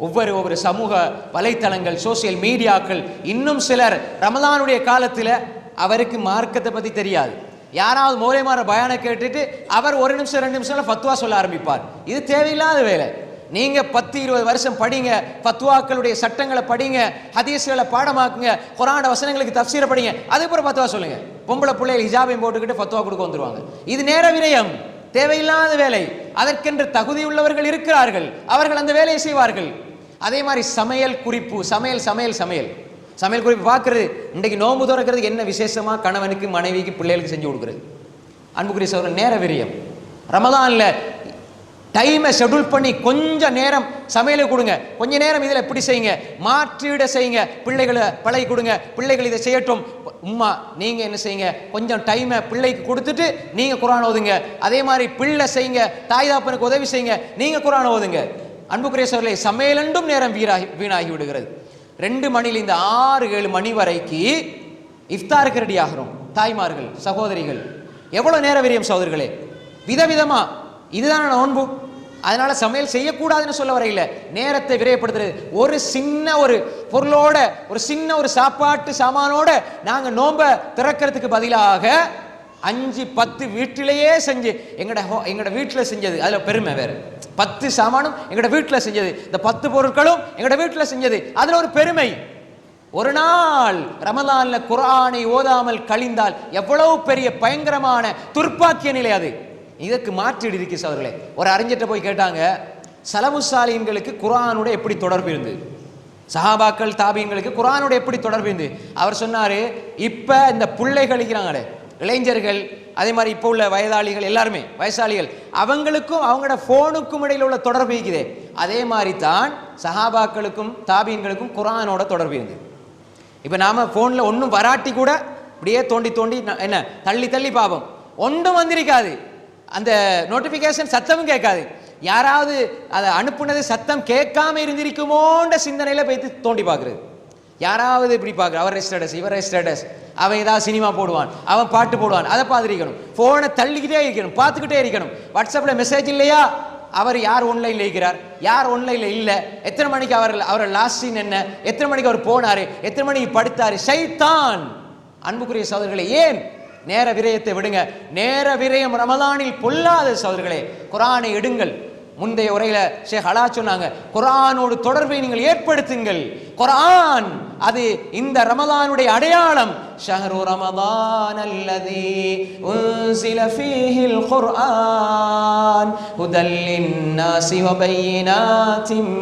ஒவ்வொரு சமூக வலைத்தளங்கள், சோசியல் மீடியாக்கள், இன்னும் சிலர் ரமலானுடைய காலத்தில் அவருக்கு மார்க்கத்தை பற்றி தெரியாது, யாராவது மௌலைமார பயானை கேட்டுட்டு அவர் 1 நிமிஷம் 2 நிமிஷம்ல ஃபத்வா சொல்ல ஆரம்பிப்பார். இது தேவையில்லாத வேலை. நீங்க 10-20 வருஷம் படிங்க, ஃபத்வாக்களுடைய சட்டங்களை படிங்க, ஹதீஸ்களை பாடமாக்குங்க, குர்ஆன் வசனங்களுக்கு தஃப்சீரை படிங்க, அதுக்கப்புறம் ஃபத்வா சொல்லுங்க. பொம்பளை பிள்ளைகள் ஹிஜாபையும் போட்டுக்கிட்டு ஃபத்வா கொடுக்க வந்துருவாங்க. இது நேர விரயம், தேவையில்லாத வேலை. அதற்கென்று தகுதி உள்ளவர்கள் இருக்கிறார்கள், அவர்கள் அந்த வேலையை செய்வார்கள். அதே மாதிரி சமையல் குறிப்பு, சமையல் குறிப்பு பார்க்கறது. இன்றைக்கு நோன்பு திறக்கிறதுக்கு என்ன விசேஷமா கணவனுக்கு, மனைவிக்கு, பிள்ளைகளுக்கு செஞ்சு கொடுக்குறது. அன்புக்குரிய சகோதரர், நேர விரயம். ரமலான்ல டைமை ஷெட்யூல் பண்ணி கொஞ்சம் நேரம் சமையலுக்கு கொடுங்க, கொஞ்ச நேரம் இதில் இப்படி செய்யுங்க, மாற்றீட செய்யுங்க, பிள்ளைகளை பழகி கொடுங்க, பிள்ளைகள் இதை செய்யட்டும். உம்மா நீங்க என்ன செய்யுங்க, கொஞ்சம் டைமை பிள்ளைக்கு கொடுத்துட்டு நீங்க குர்ஆன் ஓதுங்க. அதே மாதிரி பிள்ளை செய்யுங்க, தாய் தாப்பனுக்கு உதவி செய்யுங்க, நீங்க குர்ஆன் ஓதுங்க. அன்புக்குரிய சகோதரர்களே, சமையலண்டும் நேரம் வீணாகி விடுகிறது. 2 மணில இந்த 6-7 மணி வரைக்கு இஃப்தாருக்கு ரெடி ஆகிறோம். தாய்மார்கள், சகோதரிகள், எவ்வளவு நேர விரயம் சகோதரர்களே, விதவிதமா. இதுதான் நோன்பு. அதனால சமையல் செய்யக்கூடாதுன்னு சொல்ல வரையில, நேரத்தை விரயப்படுத்துறது. ஒரு சின்ன ஒரு பொருளோட, ஒரு சின்ன ஒரு சாப்பாட்டு சாமானோட நாங்க நோன்பை திறக்கிறதுக்கு பதிலாக 5-10 வீட்டிலேயே செஞ்சு, எங்கட வீட்டில் செஞ்சது அதுல பெருமை வேற. 10 சாமானும் எங்கட வீட்டில் செஞ்சது, இந்த 10 பொருட்களும் எங்கட வீட்டில் செஞ்சது, அதுல ஒரு பெருமை. ஒரு நாள் ரமலான்ல குர்ஆனை ஓதாமல் கழிந்தால் எவ்வளவு பெரிய பயங்கரமான துர்ப்பாக்கிய நிலை அது. இதற்கு மாற்றீடு இருக்கு சகோதரர்களே. ஒரு அறிஞர்கிட்ட போய் கேட்டாங்க, சலமுசாலின்களுக்கு குர்ஆனோட எப்படி தொடர்பு இருந்தது, சஹாபாக்கள் தாபீன்களுக்கு குர்ஆனோட எப்படி தொடர்பு இருந்தது. அவர் சொன்னாரு, இப்ப இந்த பிள்ளைகள் இருக்கிறாங்களே, இளைஞர்கள், அதே மாதிரி இப்போ உள்ள வயதாளிகள், எல்லாருமே வயசாளிகள், அவங்களுக்கும் அவங்களோட போனுக்கும் இடையில உள்ள தொடர்பு இருக்குது. அதே மாதிரி தான் சஹாபாக்களுக்கும் தாபீன்களுக்கும் குர்ஆனோட தொடர்பு இருந்தது. இப்ப நாம போன்ல ஒன்றும் வராட்டி கூட அப்படியே தோண்டி தோண்டி என்ன தள்ளி பாவம், ஒன்றும் வந்திருக்காது, அந்த நோட்டிபிகேஷன் சத்தமும் கேட்காது. யாராவது அதை அனுப்புனது சத்தம் கேட்காம இருந்திருக்குமோன்ற சிந்தனையில போய் தோண்டி பார்க்கறது. யாராவது இப்படி பார்க்குற, அவர் ஸ்டேட்டஸ், இவர் ஸ்டேட்டஸ், அவன் ஏதாவது சினிமா போடுவான், அவன் பாட்டு போடுவான், அதை பார்த்துருக்கணும். ஃபோனை தள்ளிக்கிட்டே இருக்கணும், பார்த்துக்கிட்டே இருக்கணும். வாட்ஸ்அப்பில் மெசேஜ் இல்லையா, அவர் யார் ஆன்லைனில் இருக்கிறார், யார் ஆன்லைனில் இல்லை, எத்தனை மணிக்கு அவர் லாஸ்ட் சீன் என்ன, எத்தனை மணிக்கு அவர் போனாரு, எத்தனை மணிக்கு படுத்தாரு, ஷைத்தான். அன்புக்குரிய சகோதரர்களே, ஏன் நேர விரயத்தை விடுங்க. நேர விரயம் ரமலானில் பொல்லாத சகோதரர்களே. குர்ஆனை எடுங்கள். முந்தைய உரையில ஷேக் அலா சொன்னாங்க, குர்ஆனோடு தொடர்பை நீங்கள் ஏற்படுத்துங்கள். குர்ஆன் அது இந்த ரமலானுடைய அடையாளம். ஷஹ்ரு ரமலான் அல்லதி உன்சில ஃபீஹில் குர்ஆன் ஹுதல் லின்னாஸி வ பையினாத்தின்